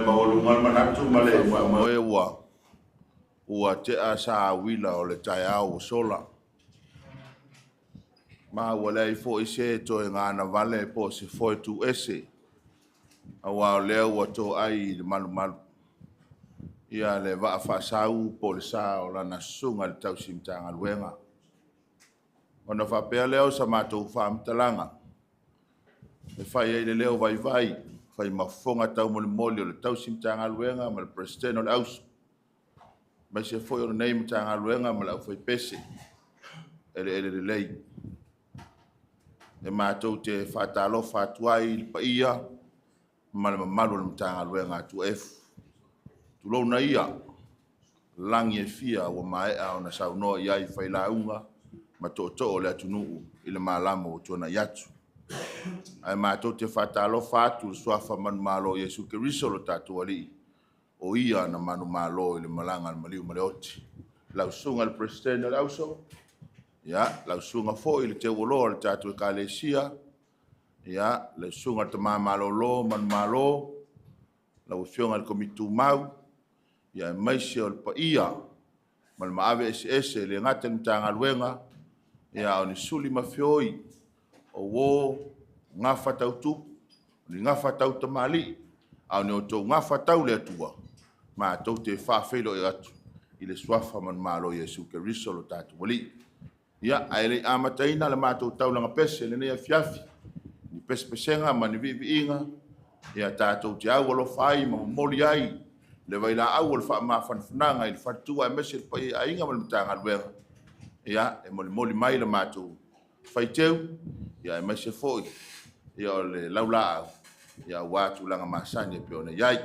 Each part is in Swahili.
Maulungan manatu male moe ua te asa wila o le tai au sola. Ma wale i fo ise to e ngana vale po se fo tu ese. Awa o leo ua to ai le malu malu. Ia le va fa sau po le sa o lana sunga le tau simtanga luenga. Ona fa pea leo sa matou fa mtalanga. E fai e le leo vai vai. Fai mafonga tau mole mole o le tau simtanga luenga ma le president o le ausu. Ma se foi o nei mtanga luenga ma la foi pese. Ele lei. E matou te fatalo fatuai le paia ma le malu le mtanga luenga tu F. Tu lo na ia langi e fia o mai a ona sauno ia i fai la unga ma to le tunu i le malamo tona yatu. Ai matou te fatalo fatu swafa man malo Yesu Keriso lo tatu ali. O ia na manu malo i le malanga le maliu maleoti. Lau sunga le president o lauso. Ya, lau sunga fo i le te wolo le tatu e kalesia. Ya, lau sunga te mamalo lo man malo. Lau fionga le komitu mau. Ya, maisi o le pa ia. Mal maave ese le ngata mtanga luenga. Ya, oni suli mafioi. O wo ngafa tautu. Ni ngafa tau tamali. Au ni o tau ngafa tau le atua. Ma tau te whawhelo e atu. I le swafa man malo Yesu Keriso lo tatu wali. Ia, aere amataina le mātou taulanga pese le nea fiafi. Ni pese pesenga ma ni vivi inga. Ia tātou te au alo whai ma moli ai. Le waila au alo wha ma whanwhananga i le whatua e mese le pai a inga ma le mtanga luenga. Ia, e moli mai le mātou whaiteu. Ia, e mese foi. Ia o le laula au. Ia wātu langa masani e peona iai.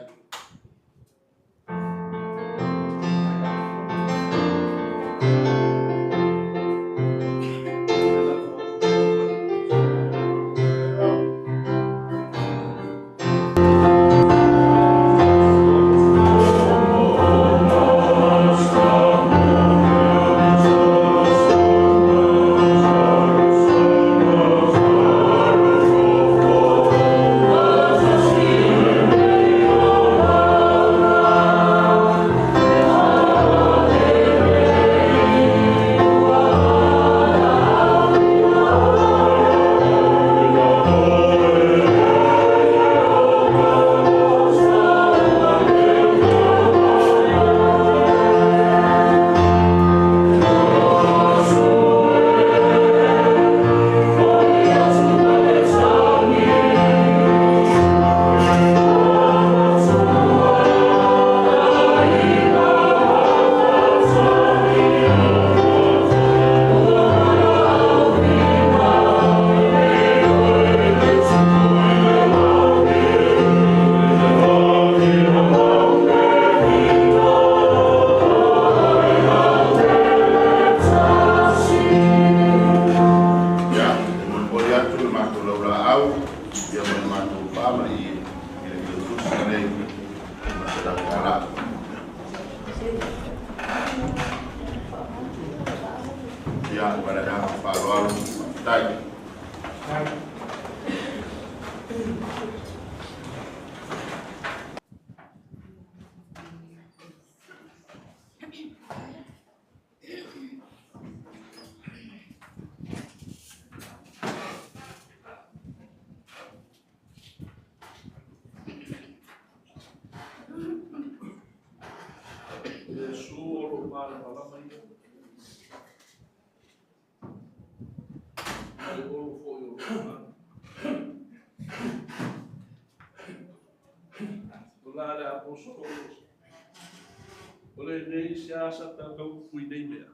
Ole nei siasa tātou kui nei mea.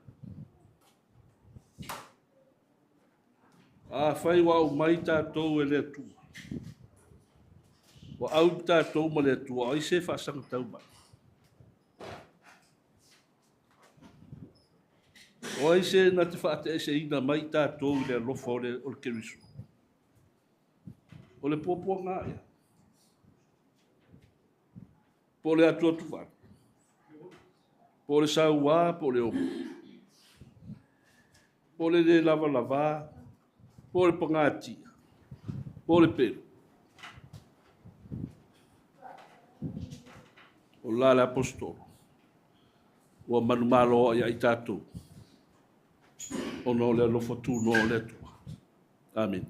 A whai wau mai tātou e le tua. Wa au tātou ma le atua, ai se whaasanga tau mai. O ai se na te whaate se ina mai tātou le alofa o le keriso. O le pōpua ngā ea. Po le atua tuwhana. Po le saua, po le omu. Po le lava lava, po le pangatia, po le pelu. O la le apostolo. O manumalo ia i tātou. O no le alofa tū no le atua. Amen.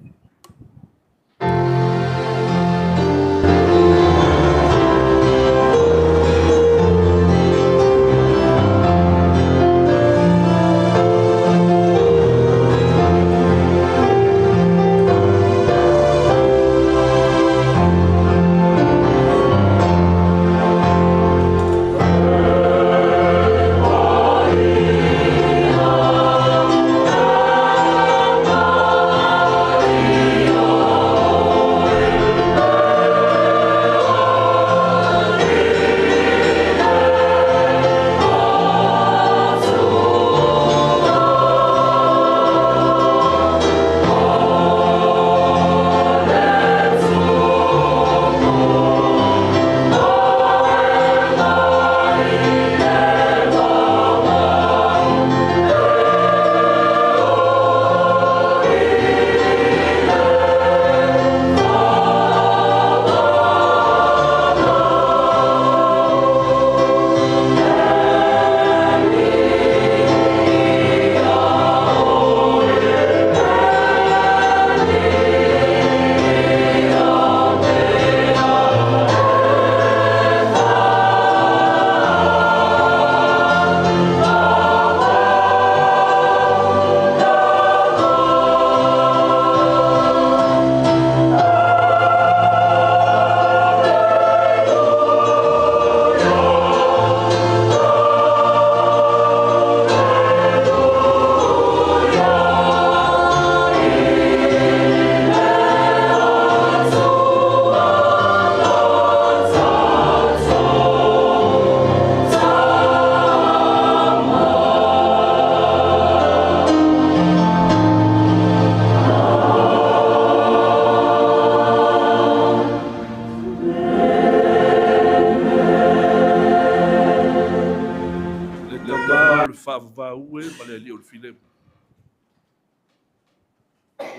Whaavavaue ma le ali o le filemu.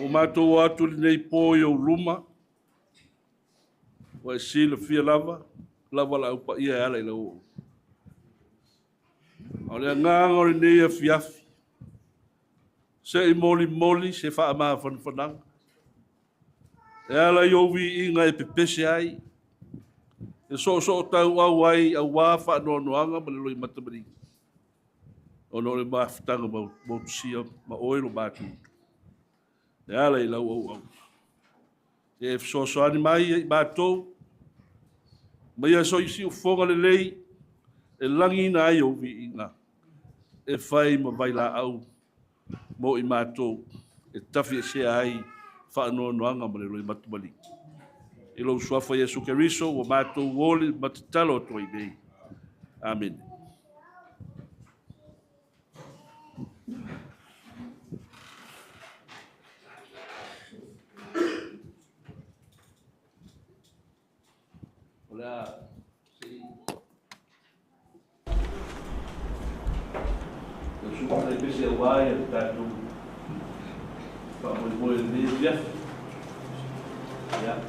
O mātou atu li nei pō i au luma, o e sila fia lava la upa ia e ala i la o. O le nganga o le nei a fiafi, se i moli se wha maa whanwhananga. E ala i ovi i ngai pepese ai, e so tau au ai au wā whaanoanoanga ma le loi matamari. O no le mawhitanga mautusia ma oero mātu. E ala i lau au. E fsoani mai i mātou, ma ia so isi o whonga le lei, e langi na ai ovi i ngā. E whai ma vai la au, mo i mātou, e tafi e sea ai, whaanoanoanga ma le loi matamari. I lau suafa Jesu Keriso, o mātou wole matatalo toi nei. Amen. Olha, sim. Eu sou para PC Uai, tá do para o dia. Já.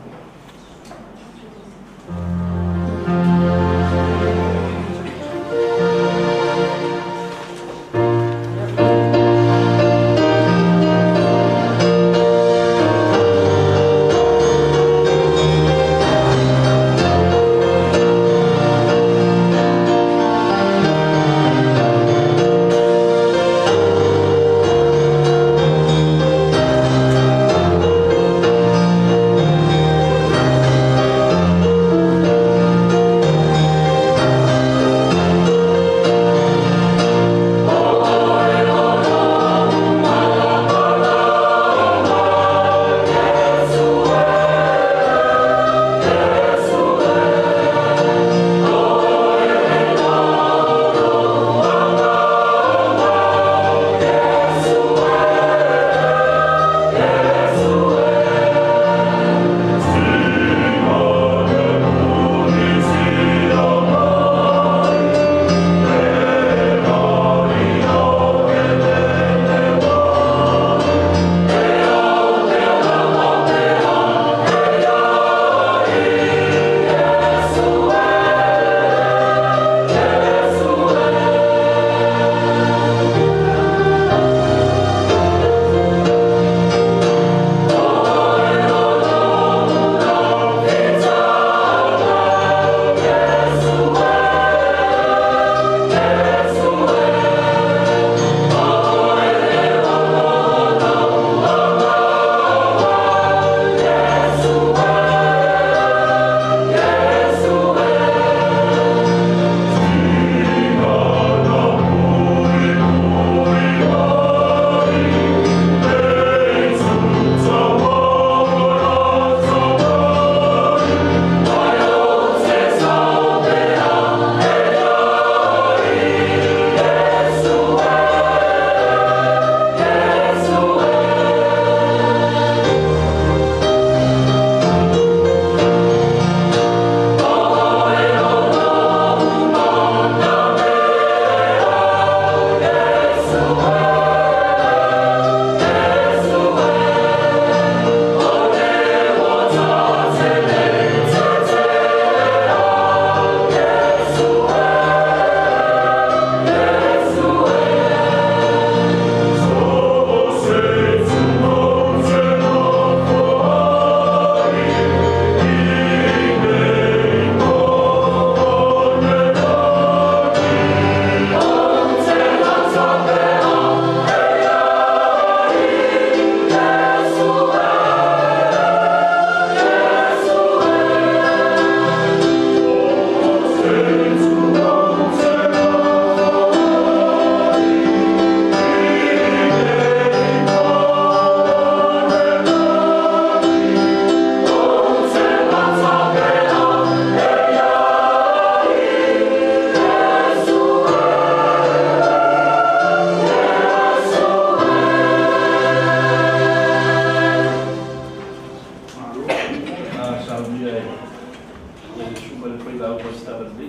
Suma le pai lau mas tala ni.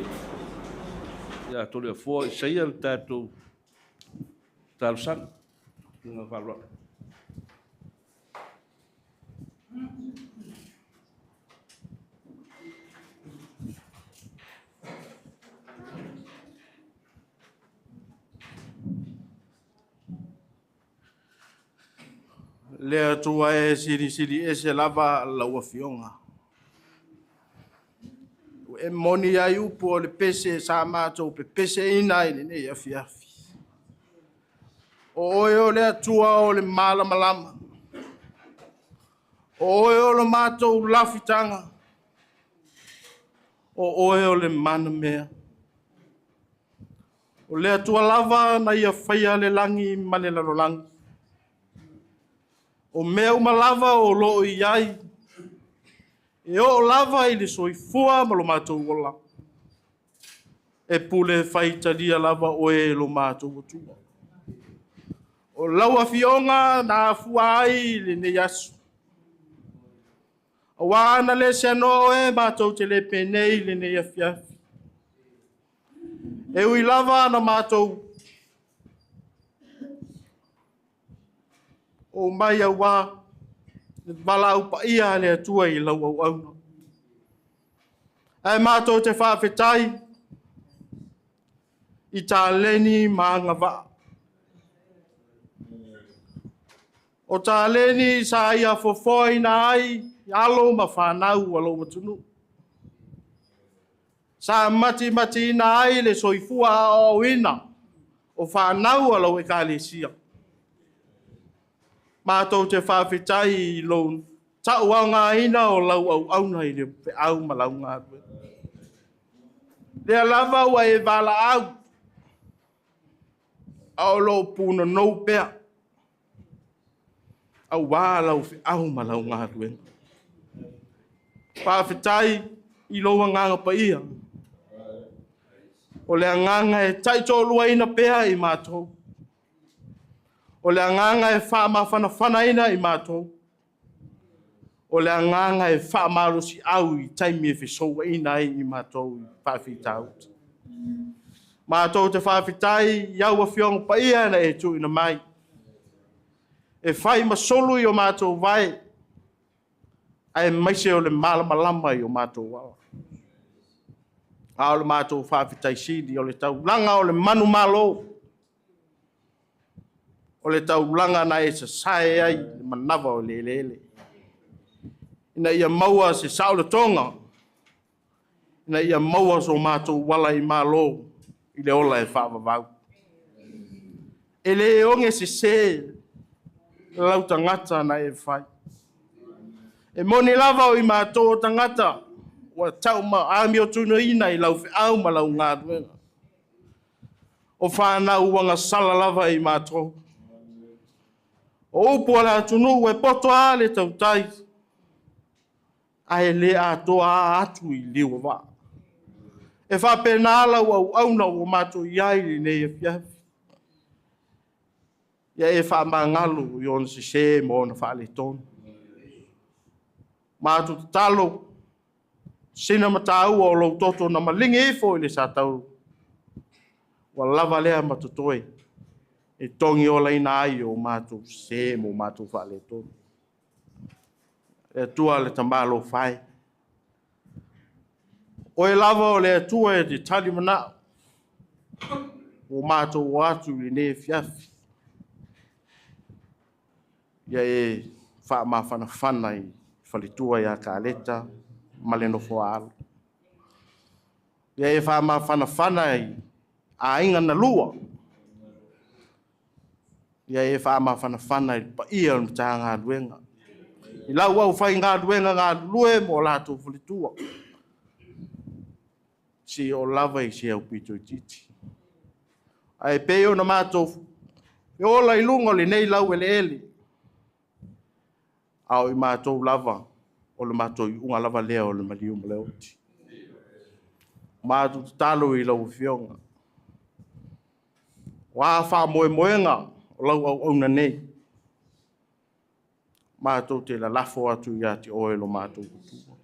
Ya tole a fo sei al tatou talusan. Nga whalwa. Le atua e siri e se lava laua fionga. E moni ai upo o le pese sa mātou pe pese ina i ne afi afi. O oe o le atua o le malama lama. O oe o le mātou lafitanga. O oe o le mana mea. O le atua lava na ia whaia le langi ma le lalolangi. O mea umalava o loo i ai. E o lava i le soifua ma lo mātou ola. E pule whaitalia lava oe lo mātou otua. O laua fionga na fua ai le ne yasu. O wana le seno e mātou te le penei le ne yafiafi. E ui lava na mātou. O mai au wā. Wala upa ia le atua i lau au auna. E mātou te whawhetai. I tā leni maanga wā. O tā leni sa ia fofoi na ai. I alo ma whanau alo matunu. Sa mati na ai le soifua o ina. O whanau alo e ka le sia. Mātou te whawhetai i loun. Tau au ngā ina o lau au auna i le pe au ma lau ngā rue. Lea lava ua e wala au. Au lo puna nou pea. Au wā lau fe au ma lau ngā rue. Whawhetai i loua nganga pa ia. O lea nganga e taitolua ina pea i mātou. O le anganga e wha ina i mātou. O le anganga e wha marosi au i taimi e whisoa ina i mātou i whawhitau. Mātou te whawhitai iau a whionga pa ia na e tu ina mai. E whai masolu i o mātou vai. Ai maise o le malama lama i o mātou wala. A o le mātou whawhitai sidi o le tau langa o le manu malo. O le taulanga na e sa sae ai, manawa o le lele. Ina ia maua se sao le tonga. Ina ia maua so mātou wala i mālo, i le ola e whaavavau. E le onge se lau tangata na e whai. E moni lava o i mātou tangata, wa tau ma ami o tunu ina i lau au ma lau ngā duenga. O whanau wanga sala lava i mātou. O upo ala tunu e poto a le tautai. Ai le atoa atu i liwa wa. E whapena ala au auna o mato iai li nei e fiafi. Ia e whamangalu i on se mo na whale tonu. Mato talo. Sina matau o lo toto na malingi ifo i le satau. Wa lava lea matutoi. E tongi o lai ai o mātou se mo mātou whale tonu. E tua le tamalo whai. O e lava o le atua e te tali mana. O mātou watu i ne fiafi. Ia e wha mawhana i whalitua i a ka leta. Maleno fo alo. Ia e wha mawhana i a inga na lua. Ia e wha mawhana i pa ia o ta ngā duenga. I lau au whai ngā duenga ngā lue mo lātou whalitua. Si o lava i si au pito i titi. Ai peo na mātou. E ola i lungo le nei lau ele ele. Au i mātou lava. O le mātou i unga lava lea o le maliu ma leoti. Mātou talo i lau fionga. Wā wha moe moenga. O lau au auna nei. Mātou te la lafo atu i ati oe lo mātou kutua.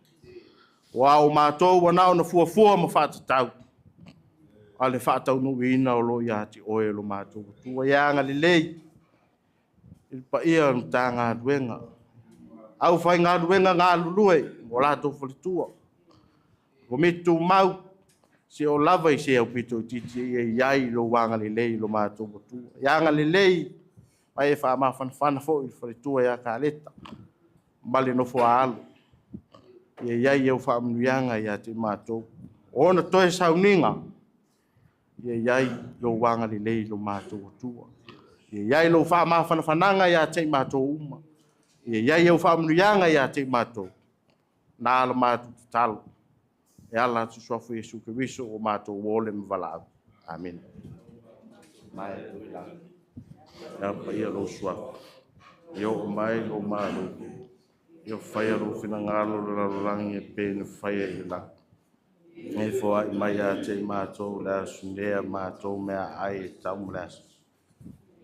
Wa o mātou wana o na fuafua ma whātatau. A le whātau nui ina o lo ia ti oe lo mātou. Tua ianga le lei. Il pa ia no tā ngā duenga. Au whai ngā duenga ngā lulue. O lātou whalitua. O mitu mau. Se o lava i se au pito titi e iai lo wanga le lei lo mātou. Ianga le lei. Mai e wha ma whanawhana fo i whalitua ia ka leta. Male no fua alu. Ia iai au wha amnuianga ia te mātou. O na toe sauninga. Ia iai lo wanga le lei lo mātou tua. Ia iai lo wha ma whanawhananga ia te mātou uma. Ia iai au wha amnuianga ia te mātou. Nā ala mātou talo. E ala tu sofu Yesu Kiriso o mātou wole mwalau. Amen. Mai e ila. Ia pa ia lo suafu. Ia o mai o mātou. Ia whaia lo whina ngalo rangi e pēne whaia i la. E fōa i mai a te mātou la sundea mātou mea ai e tau mlas.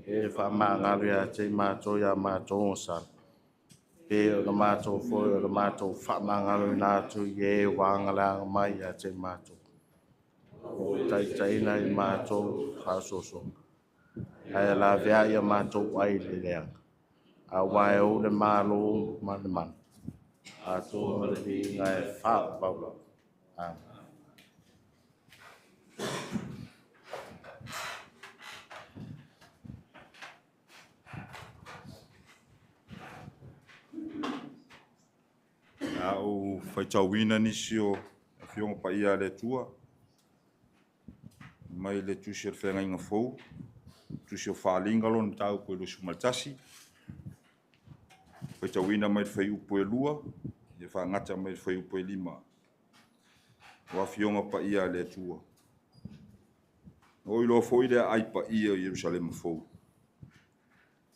E wha maa ngalo a te mātou ia mātou o sa. E o na mātou fōi o na mātou wha maa ngalo i nātou i e wāngala mai a te mātou. O taitaina i mātou whāsoso. Ai la vea ia mātou ai le leanga. A wae o le mālo mani man. A tō le ngai wha paula. Amen. O whaitauina nisi o whionga pa ia le tua. Mai le tusi ar whenga inga fau. Tusi o whaalinga lo na tau koe lo sumaltasi. Whaitauina mai whai upo e lua. E whaangata mai whai upo e lima. Wa whionga pa ia le tua. O ilo fau i le ai pa ia o Jerusalem fau.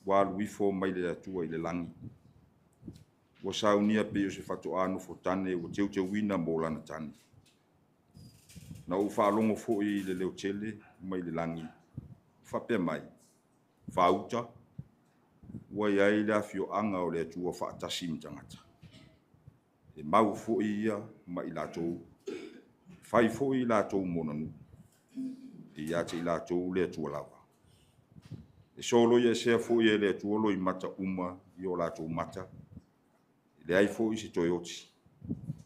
Wa luifo mai le tua i le langi. Wa saunia pe o se whatu anu fo tane o teu te wina mo lana tane. Na u whaalongo fo i le leo tele mai le langi. Whape mai. Whauta. Wa iai le awhio anga o le atua whaatasi mtangata. E mau fo i ia mai i lātou. Whai fo i lātou monanu. E ia te i lātou le atua lawa. E solo ia sea fo i le atua lo i mata uma i o lātou mata. Le ai fo i se toyoti.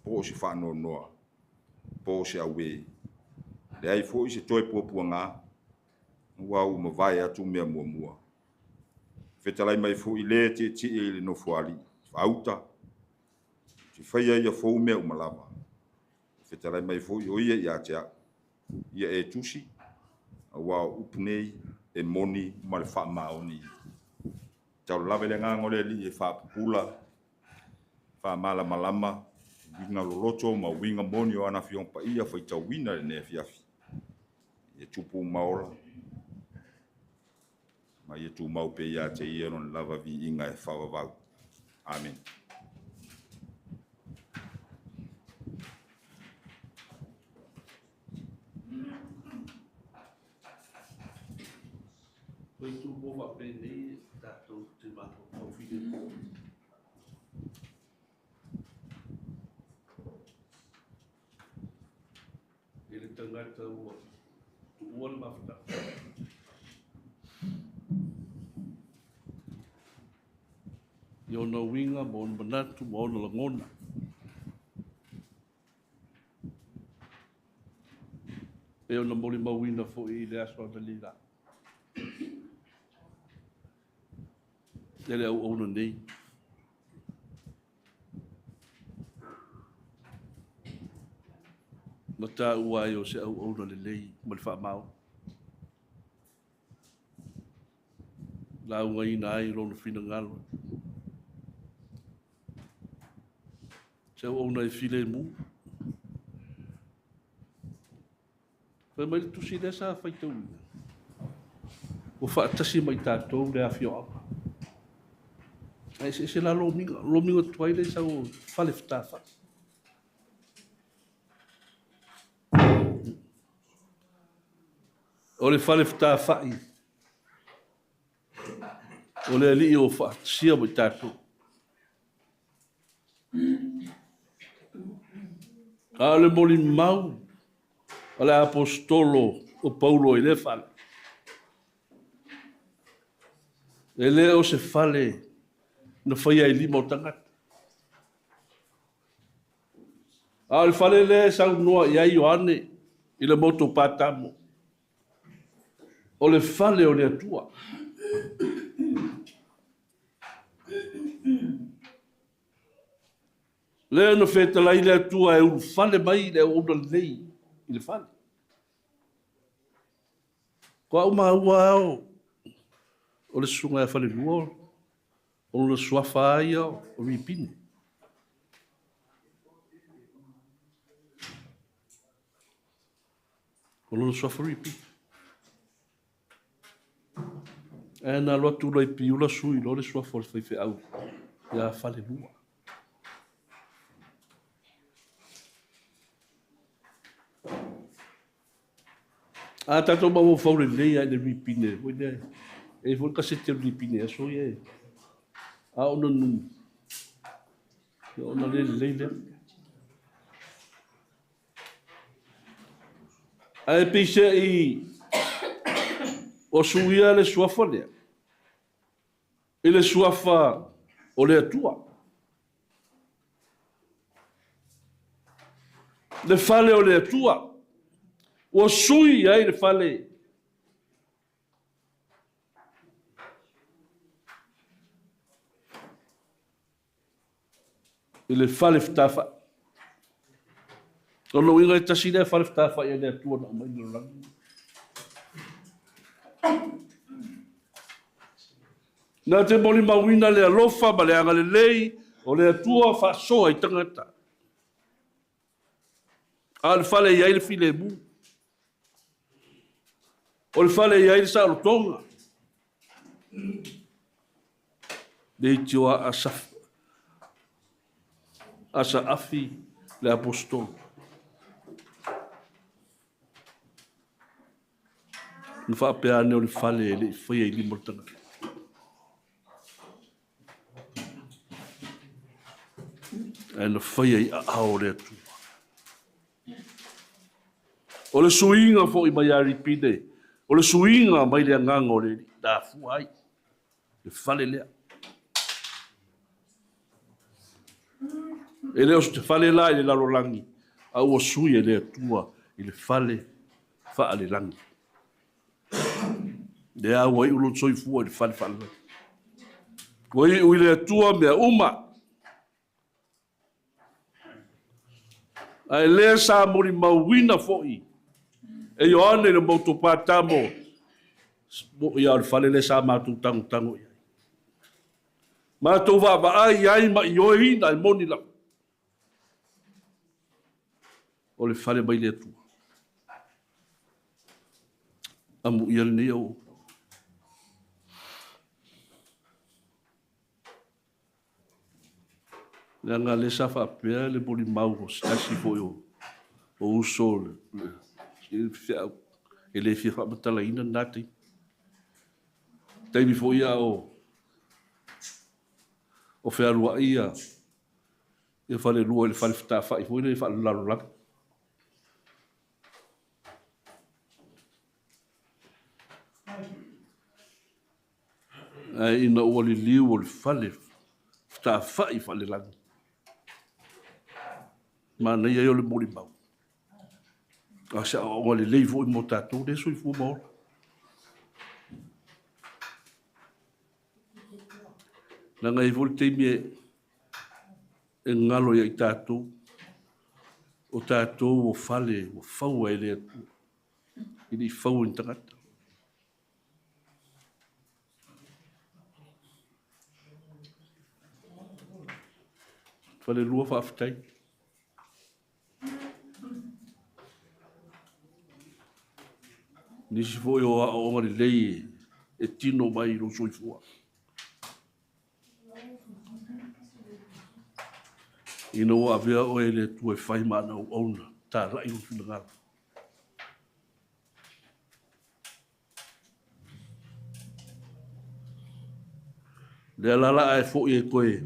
Po se whano noa. Po se awe. Le ai fo i se toi puapua ngā. Wau ma vai atu mea mua mua. Whetalai mai fo i le te e le no fuali. Whauta. Te whaia ia fo mea umalama. Whetalai mai fo i oia i atea. Ia e tusi. Wau upunei e moni ma le wha maoni. Tau lawe le ngā ngore li e wha pupula. Fa mala malama winga loloto ma winga moni o ana fion pa ia foi tawina ne fiafi e tupu maola ma ye tu mau pe ia te ia non lava vi inga e fawa vau. Amen. Foi tu boa aprender da tu te matou o filho. Ele tangata o ua mafta. Yo no winga mon banatu mon langona. Eu não moli mawina fo i le aso da lila. Ele au ono nei. Mata ua yo se au ono le lei mal fa mau. La ua ina ai rono fina ngalo. Se au ono e file mu. Fa mai tu si desa fai tau. O fa tasi mai tātou le afio apa. Ai se la lo minga tuaile sa o fale ftafa. O le fale ftafa i. O le ali o fa sia mai tātou. A le moli mau. A le apostolo o Paulo i le fale. E le o se fale na whaia i lima o tangata. A le fale le sau noa i ai Ioane i le moto patamo. O le fale o le atua. Le no feta lai le atua e un fale mai le o na lei i le fale. Kwa uma ua au. O le sunga e fale lua. O le suafa ai o ripine. O le suafa ripine. E na loa tula i piula sui lo le suafa o le whaife au. Ia fale lua. A tato ma mo faule lei ai le ripine. E fo kasete o ripine a so ye. A ona nu. Ona le. A e pise i o suia le suafa lea. I le suafa o le atua. Le fale o le atua. O sui ai le fale. I le fale ftafa. O lo inga e tasi le fale ftafa i le atua na mai no rangi. Na te moli mawina le alofa ma le anga le lei o le atua fa soa i tangata. A le fale i ai le file mu. O le fale i ai le sa tonga. Le tioa asa afi le apostol. Ni fa pe ane o le fale le fai i limotanga. E na fai i ao le atu. O le suinga fo i mai ari pide. O le suinga mai le nganga o le da fuai. Le fale lea. E leo te fale la i le lalo langi. A ua sui e le atua i le fale faa le langi. Le a ua i ulo tsoi fua i le fale fale langi. Ua i ui le atua mea uma. A e lea sa mori mauina foi. E Ioane le moto patamo. Ia o le fale le sa mātou tango ia. Mātou wa ai ma i oina i moni la. O le fale mai le atua. Amu ia le nea o. Le anga le sa whapea le boli mau o stasi foi o uso e le fia whamatala ina nati. Teimi foi ia o whea rua ia e whale rua le whale whata whai foi le whale laro laka. Ai ina ua li liu o le whale whata whai whale langa. Ma nei ai o le mori mau. A sa o le lei vo i mo tātou, le sui fu mo. Na ngai vo le teimi e ngalo ia i tātou. O tātou o fale, o fau ai le atu. I li fau in tangata. Fale lua whaafitai. Nisi foi o ngari lei e tino mai ro soifua. Ina o avea o ele tu e fai mana o ona. Ta rai o finangala. Le alala e fo e koe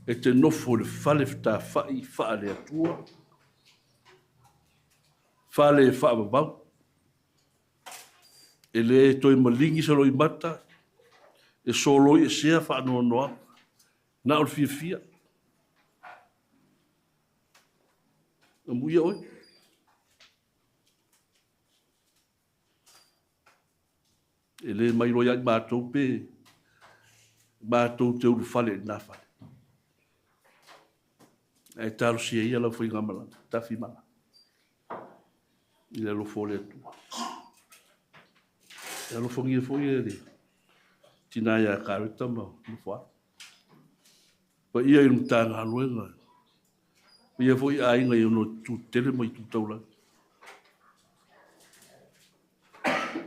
e te nofo le fale fta fai faa le atua Fale whaamavau. E le toi malingi sa roi mata. E soloi e sea whaanoa noa. Na o fia fia. Na muia oi. E le mai roi ai mātou pe. Mātou te uru whale nā whale. E taro si e ia lau whai ngamala. Tawhi mana. I le lo fole atua. E alo whangia fwoi e re. Tina ia karita ma. Mwha. Pa ia i mtanga aluenga. Pa ia fwoi a inga i ono tu tere mai tu taula.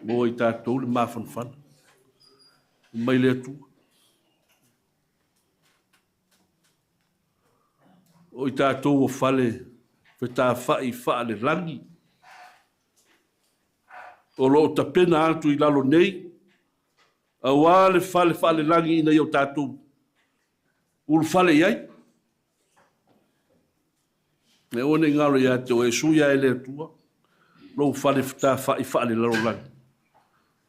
Mo i tātou le mawhanwhana. Mai le atua. O i tātou o whale. Fe tā whai whaale rangi. O lo ta pena atu i lalo nei. A wale whale langi ina i o tātou. Ulu whale iai. E one ngaro ia te o e suia e le atua. Lo whale whita whale lalo langi.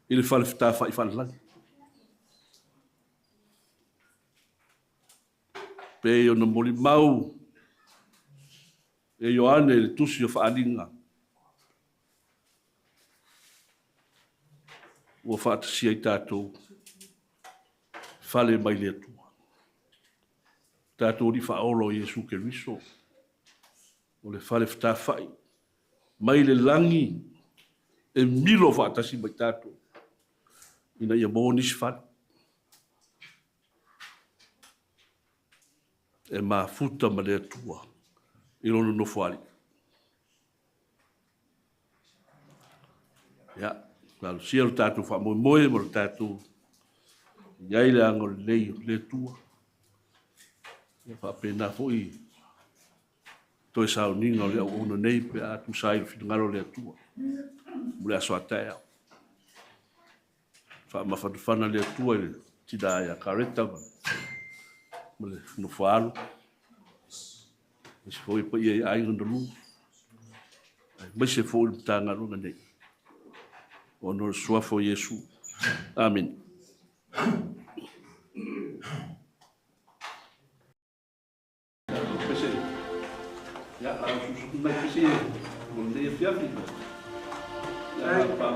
I le whale whita whale langi. Pe o na moli mau. E Ioane le tusi o whaalinga. Ua whaatasia i tātou whale mai le atua. Tātou ni whaolo Iesu Keriso. O le whale whita whai. Mai le langi e milo whaatasi mai tātou. Ina ia mōnis whale. E mā futa ma le atua. I lono no whare. Ja. Nalo sia o tātou wha moe mo tātou iai le ango le tua. Wha pēnā fwoi toi sao ninga o le au ono nei pe atu sai whingaro le tua. Mule aso atai au. Wha mawhanufana le tua le tida ia kareta ma. Mule no whaalo. Isi fwoi pa ia ai ngana lu. Mai se fwoi mtanga runga nei. O no suafo Yesu. Amen. Ja, mai pisi mo le fiafi. Ja, pa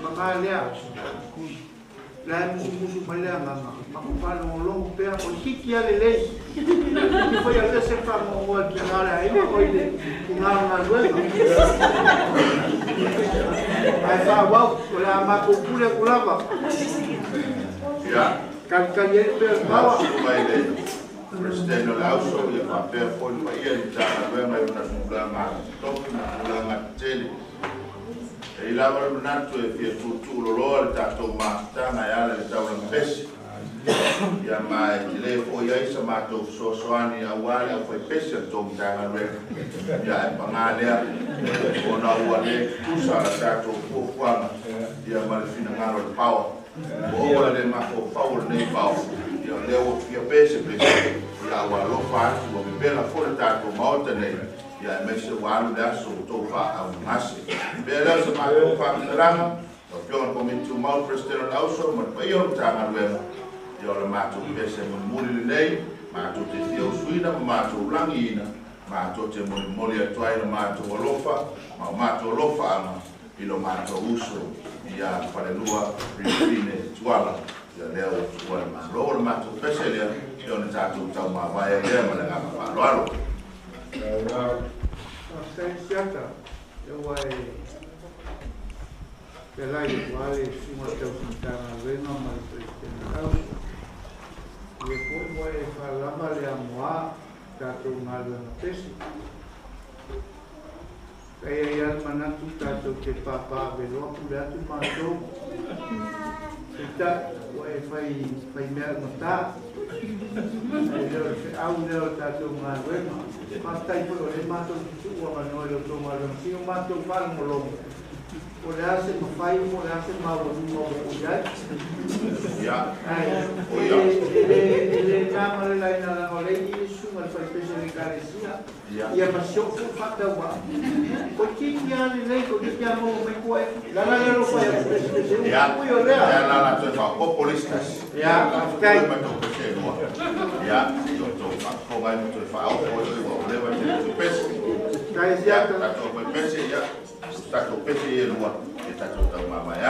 Pangalea. Lai musu malea nganga. Makupano longo pea ko hiki ale lei. Foi a se fa mo o ki ngara ai ko ide. Ki ngara na luego. Ai fa wa ko la ma ko pule kulava. Ya. Kan ye pe bawa. Vai dei. Presidente Lauso ia papel foi para ir já na mai na programa top na programa tele. E lá vai no nato e fia tutu lo ta to ma ta na ya le ta una pes. Ya mai le foi ai sa ma to so soani awale foi pes to ta na re. Ya pa na le ona wale tu sa ta to ko kwa ya mal fina ngaro power. O le ma ko power nei power. Ia leo fia pese pese ia wa lo fa o me bela fora ta ko mauta nei ia me se wa lu da so to fa a masi bela se ma ko fa rama o pio ko me tu mau presidente also mo pa yo ta ma lu ia le ma tu pese mo muri nei ma tu te fio suina ma tu langina ma tu te mo mo ia twai ma tu lo fa ma tu lo fa ma ilo ma tu uso ia para lua rine tuala ya leo wala ma lo ma tu pese le yo na tatu tau ma vai le ma le ngapa pa lo alo Siata, eu vai pela iguale cima teu sentana vendo mas presidente e depois vai falar vale a moa tatu nada na pesi aí a mana tu tatu que papa velo apura tu mandou está vai me anotar au leo tatu ngawema masta i polo le mato tu wa no lo to ma lo si o mato fal mo lo o le hace mo fai mo le hace ma lo mo o ya ele cámara la ina la ole i su ma fai pese de carecia e a passio fu fatta wa porque que ali lei ko que amo me ko la la lo fai pese ya la tu fa populistas ya kai ma to pese no ya yo to fa ko vai mo to fa o ko le va te pese kai sia ta to pese ya ta to pese e no e ta to ta ma mai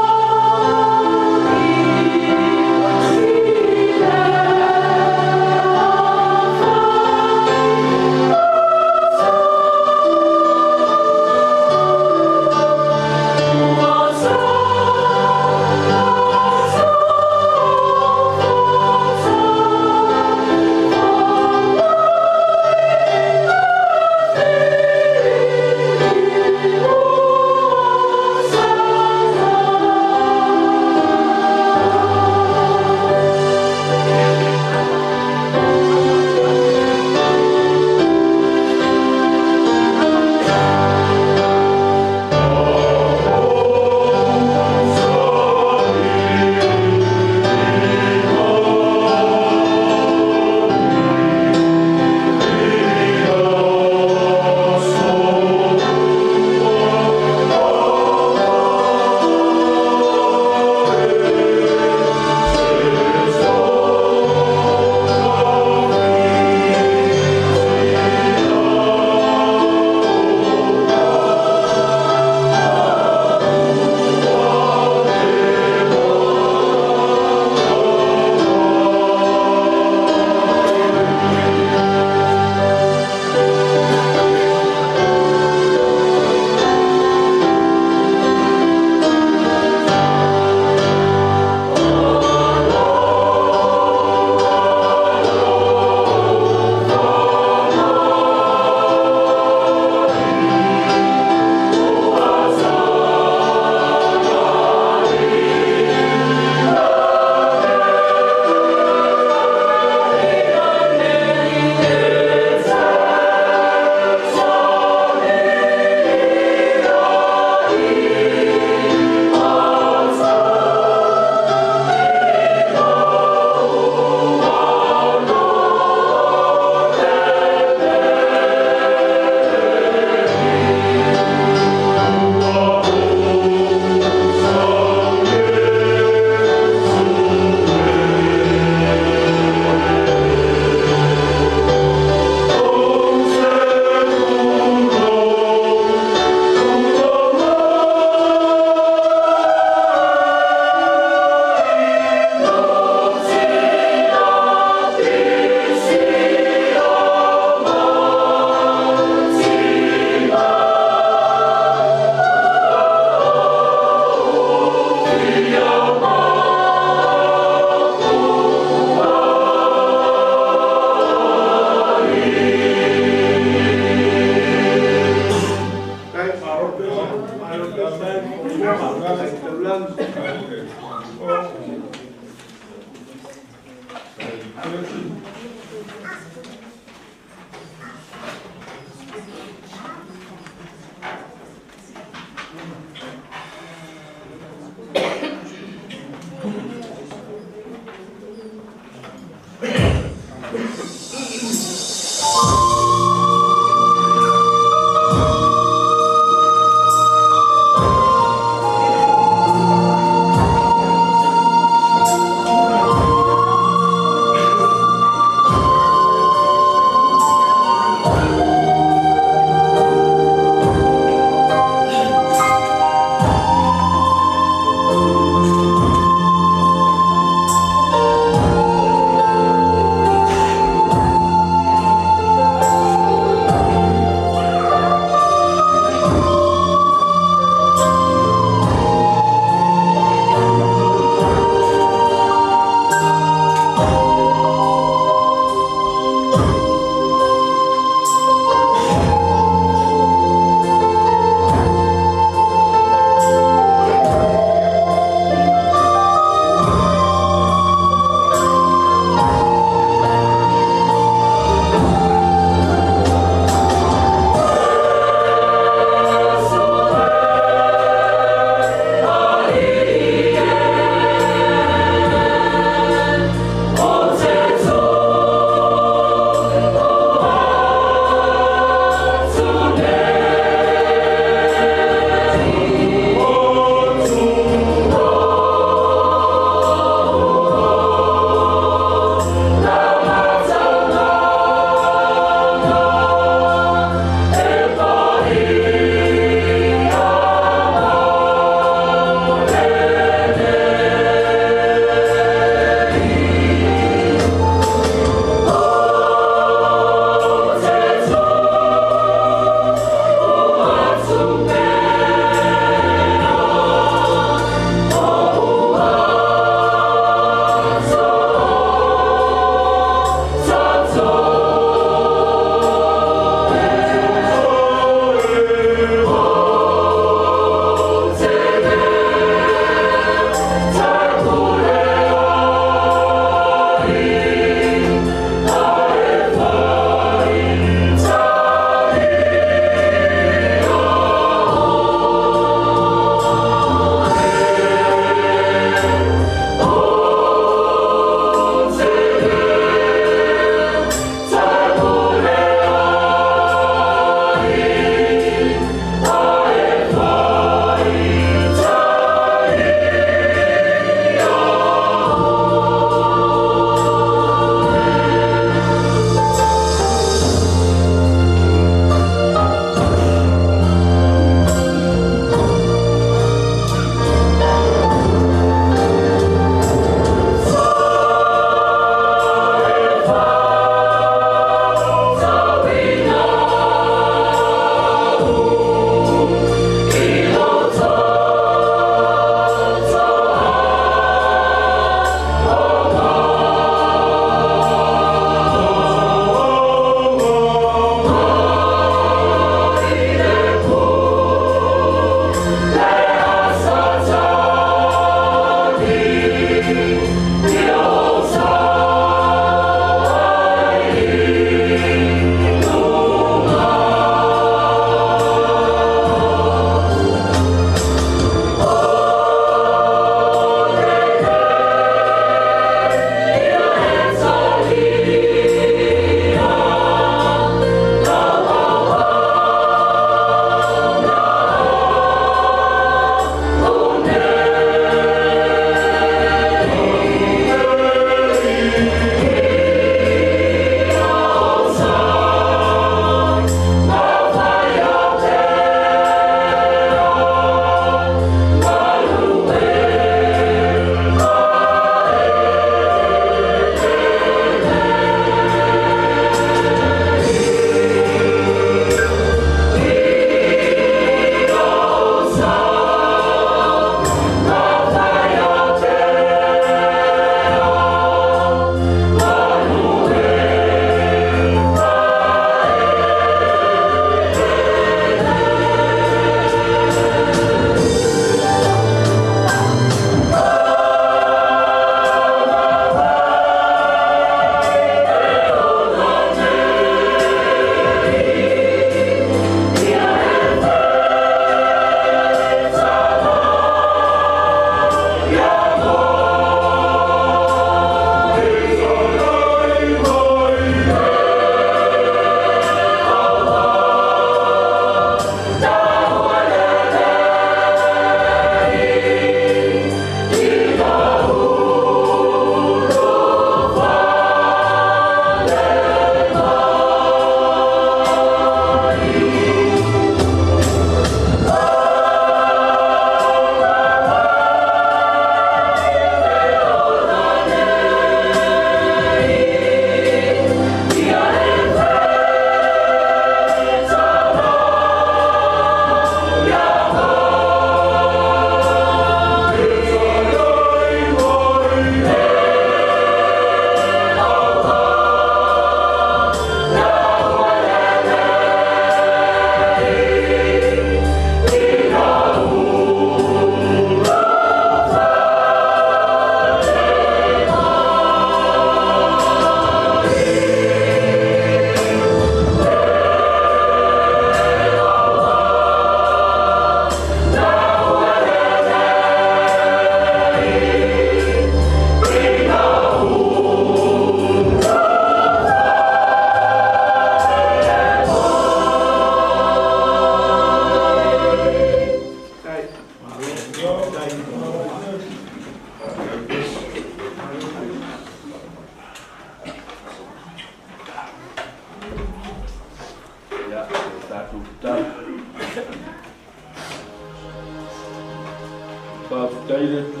Whaafutai le tu.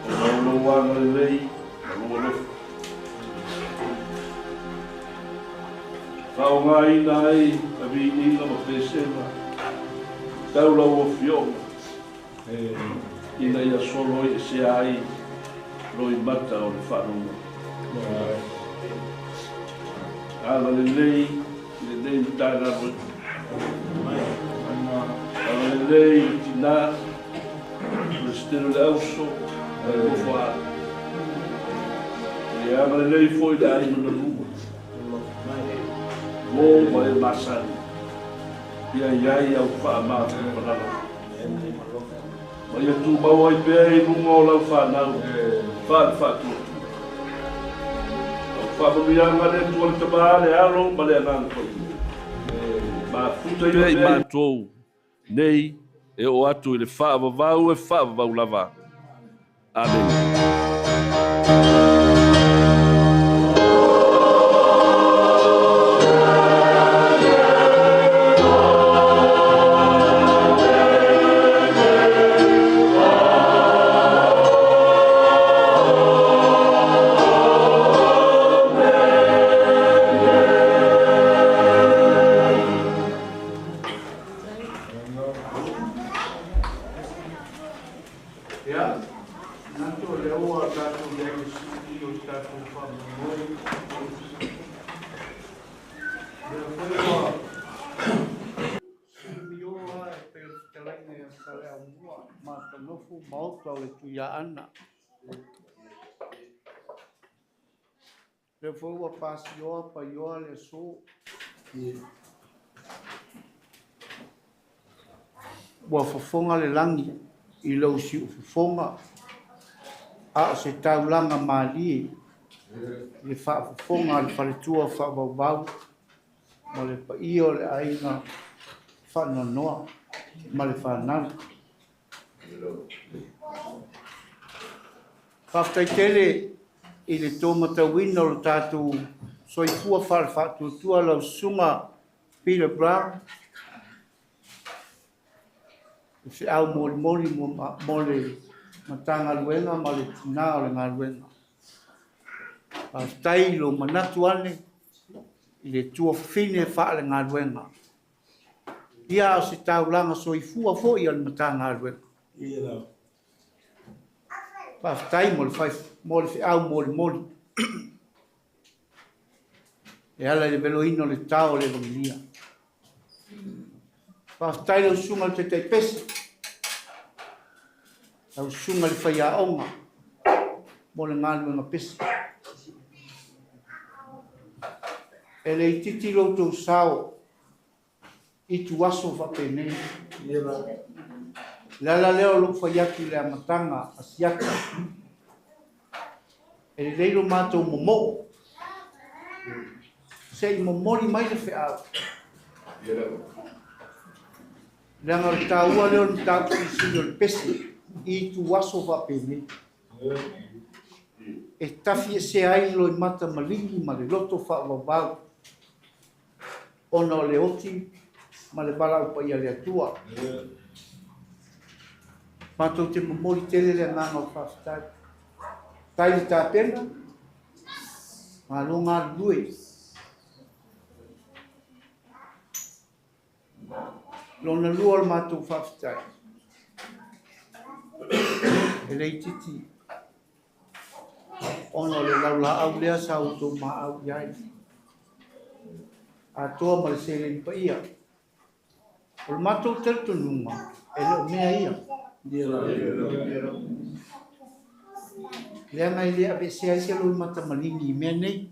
O maolo wanga le lei, maolo lofu. Whao ngā ina ai, a vi inga ma whesema. Tau lau o fionga. Ina ia solo i se ai, roi mata o le whanonga. Ala le lei tāna roi. Ala le lei tina, le stero le auso, le ufoa. E ala le lei foi le ai mana luma. Mo ma e masani. Ia iai au wha maa whananga. Ma ia tu maua i pēa i runga o lau whanau. Whātua. Whapamuianga le tua le tamaa le alo ma le ananga koi. Ma futa i mātou. Nei e o atu i le whaavavau e whaavavau lava. Amen. Le foi o pasio pa yo le so. Wa fofonga le langi i lo si fofonga a se taulanga mali le fa fofonga le faletua fa bau ma le pa io le aina fa no ma le fa nan fa tele i le tōmata wina o tātou soifua whaalwhatu tua lau sunga Peter Brown. Se au mori mo le matanga luenga ma le tina o le ngā luenga. A stai lo manatu ane i le tua fine whaale ngā luenga. Ia o se taulanga soifua fo i al matanga luenga. Pastai mo le fai mo le au mo le e ala le veloino le tao le vangia pastai le sunga te te pesi au sunga le fai a onga mo le ngālu na pesi e le titi lo tō sao i tu aso whapene lala leo lo fai atu le amatanga asiaka e le leilo mātou momo. Se i momori mai le wheau. Ranga le tāua leo ni tātou i sino le pesi i tu waso wapene. E tafi e se ailo i mata malingi ma le loto whaavavau. Ona o le oti ma le balau pa ia le atua. Mātou te momori tele le nganga o whaafitai. Tai le tāpena, ngā lo ngā lue. Lona lua le mātou whaafitai. E lei titi. Ono le laula au lea sa auto ma au iai. A toa ma le sele pa ia. O le mātou terto nunga, e leo mea ia. Lea ngai lea pe se aise lo mata malingi me nei.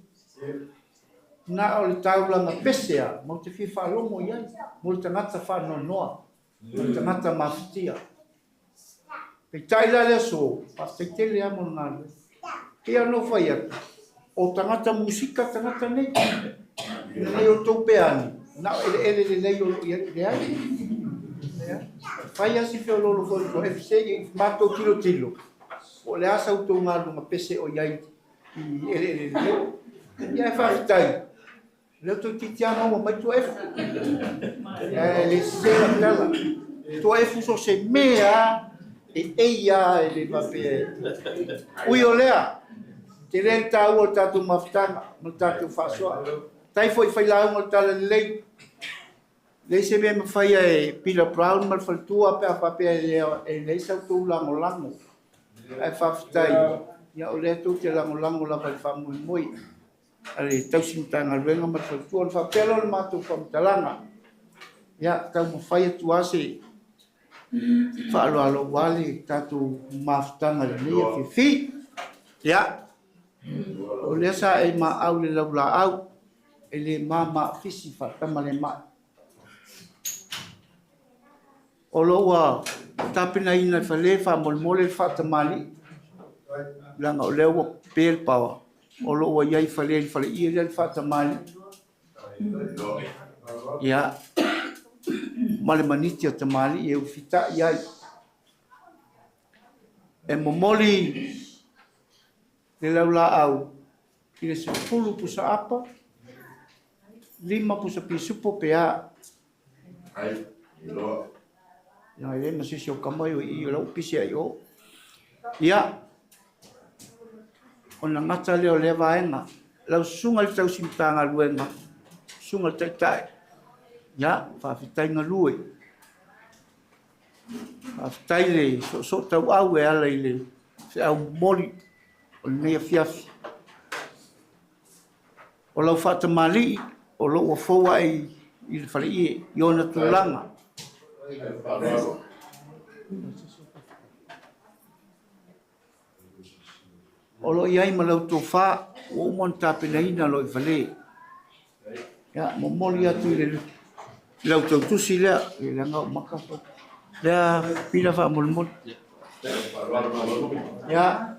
Na o le taulanga pesea, mo te fifa longo iai, mo te ngata whano noa, mo te ngata mafitia. Pe taila lea so, pa te te lea mo ngale. Ke ano whai atu, o tangata musika tangata nei. Nei o tau peani, na ele le nei o le ai. Whai asi whio lolo koi ko FC, mato tilo. O le asa uto ngā lunga pese o iai i ele. Ia e whaafitai. Leo tu titiama o mai tu efu. Le se la tu efu so se mea e eia e le vape. Ui o lea. Te ren tau o tatu maftanga, mo tatu whasoa. Tai foi fai lau mo tala lei. Lei se mea mawhai e Peter Brown mal faltua pe a pape e lei sau tū lango lango. Ai whaftai. Ia o lea tū te lango lango la pai whamui mui. Ale tau simtanga ruenga mal faltua. Le whapelo le mātou whamtalanga. Ia tau mawhai atu ase. Whaalo alo wale tatu maftanga le lea fifi. Ia. O lea sa e ma au le lau la au. E le mama fisi whatama le mai. O loa tapina ina fale fa molmole fata mali langa o lewa pel pawa o loa yai fale ia le fata mali ya male maniti o tamali e ufita yai e momoli le laula au kile se fulu pusa apa 5 pusa pisupo pea ai lo ya ele masih sio kamai i lo pisi ayo ya ona ngata leo le vaenga lau sungal tau simtanga luenga sungal tai ya fa fitai ngalui fa fitai le so tau au e ala ile se au moli o ne fiafi o lau fata mali o lo o foa i le fale i ona tulanga o lo iai ma lau tofa o monta penaina lo i fale ya mo moli atu le lau tau tusi lea e langa o makapo lea pila fa molmol ya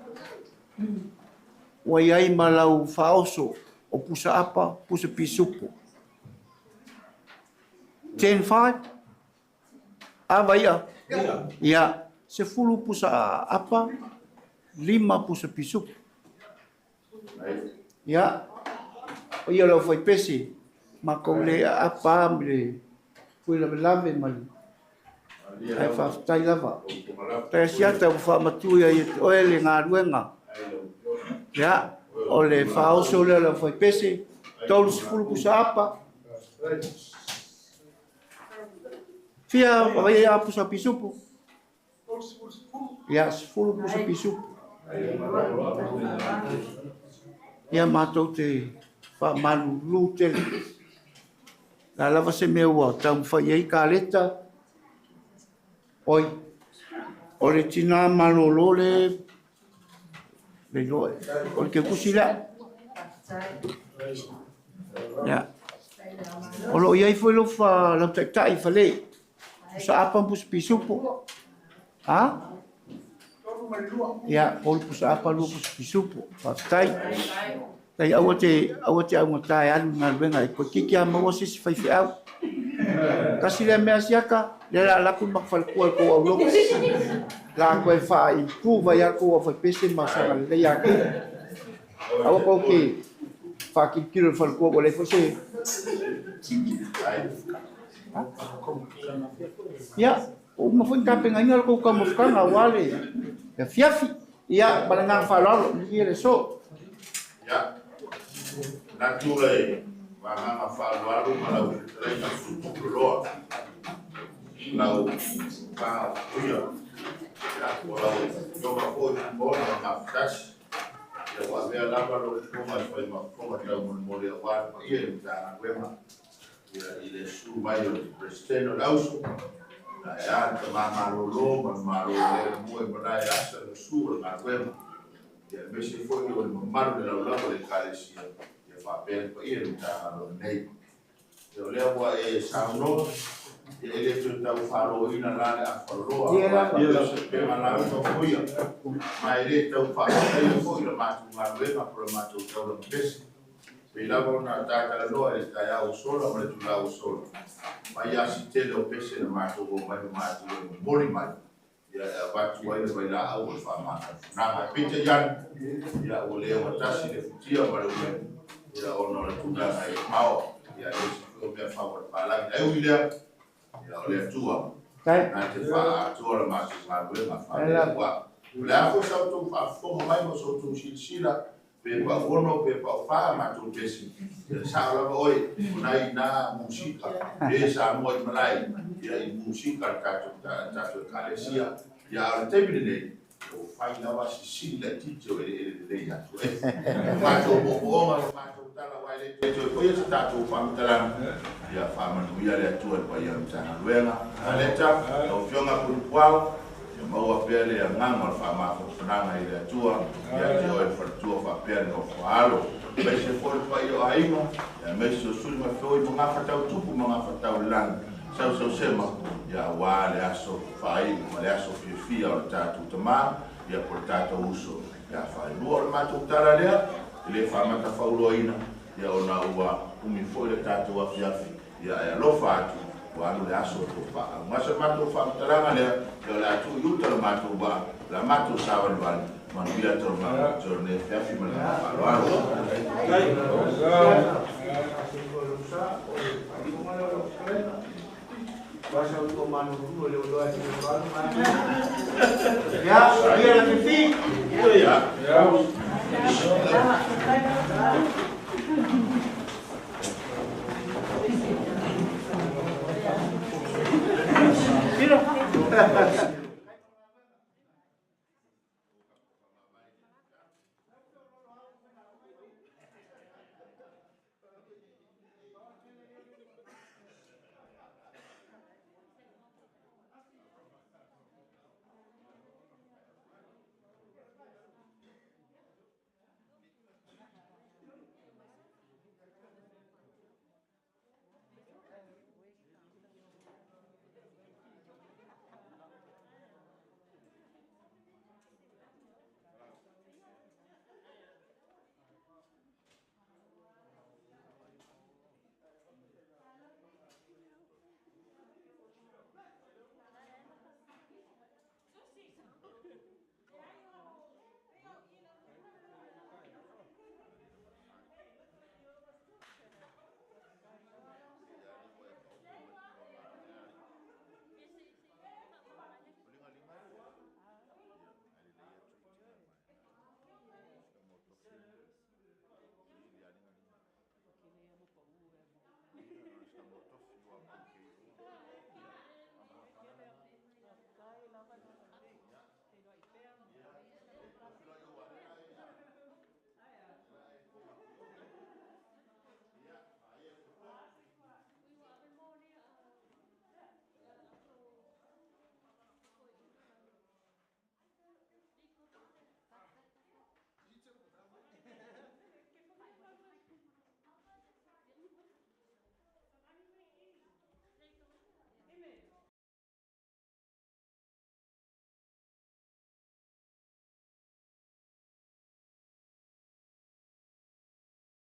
o iai ma lau faoso o pusa apa pusa pisupo 10-5 Ava ia? Ia. Se fulu pusa apa? 5 pusa pisu. Ia. O ia lau foi pesi. Mako le apa le. Fui lave mali. Ai whaftai lava. Tai siata u whamatuia i o ele ngā ruenga. Ia. O le whaoso le lau foi pesi. Tolu se fulu pusa apa. Fia vai a pusa pisupu. Ya, fulu pusa pisupu. Ya matou te fa malu lute. La lava se meua, tau fai ai kaleta. Oi. Ole tina malolo le loe. Ole ke kusila. Ya. Olo iai foi lo fa la tai fale. Pusa apa pusa pisupo? Ha? Ya, ol pusa apa lu pusa pisupo? Patai. Tai awate au tai anu na venga ko kiki a mo se fai fiau. Kasi le mea siaka, le la ku mak fal ko au lo. La ko fa improve ya ko fa pese masa le ya ki. Awa ko ki fa ki kilo fal ko le fo se. Ya, o mo foi tapeng ainda ko ka mo fkanga wale. Ya fiafi. Ya, balangang falalo ni ele so. Ya. Nature, balangang falalo malau reina su loa. Lau ka uya. Ya, walau joga foi bola na flash. Ya wa vea lava lo como foi ma como tau mo le wa ie da wema. Ile su mai o presteno lauso la ya mama lolo mama lolo muy buena ya se lo su la cueva y el mes fue que el mamá de la lado de carecía de papel y el lo nei yo le hago sauno y el hecho de faro y la a faro y el tema la no fue mai le tau faro y fue lo más una vez más por más todo lo que Pilava na tata loa e tai au sola, ma tu lau sola. Mai asi tele o pese na mātou o mai mātou o mori mai. Ia watu ai vai la au o whamata. Nā mai pita yan, ia o leo atasi le futia ma le ue. Ia o nora tuna ai mao. ia e o mea whawara pālaki. Ai ui lea, ia o lea tua. Kai. Nā te wha atua la mātu ngā koe ngā whālea kua. Le a ko sa tu fa fonga mai mo so tu sila pe pa ono pe pa fa ma tu tesi sa la oi nai na musika e sa mo i malai ya i musika ka tu kalesia ya te bile o fai na wa sila tito e ya tu ma tu o ma tu tala wa le te tu ko ya ta tu fa mtala ya fa ma nu ya le tu pa ya mtana luenga aleta o fionga ku kwao maua pele ya nganga fa ma fo nanga ile tua ya te o fa tua fa pele o fa alo me se for fa yo ainga ya me so sul ma fo i mga fatau tupu mga fatau lang so sema ya wale aso fa i ma le aso fi o tatu tama ya por tatu uso ya fa luo ma tu tara le fa ma ta fa uloina ya ona ua umi fo le tatu wa fiafi ya lo fa tu wanu le aso to fa masa mato fa taranga le la tu yuta la mato ba la mato sawan ban man bila to ma jorne fiafi man fa wanu Basta untuk manu dulu le doa ci ya dia la fi ya Mira.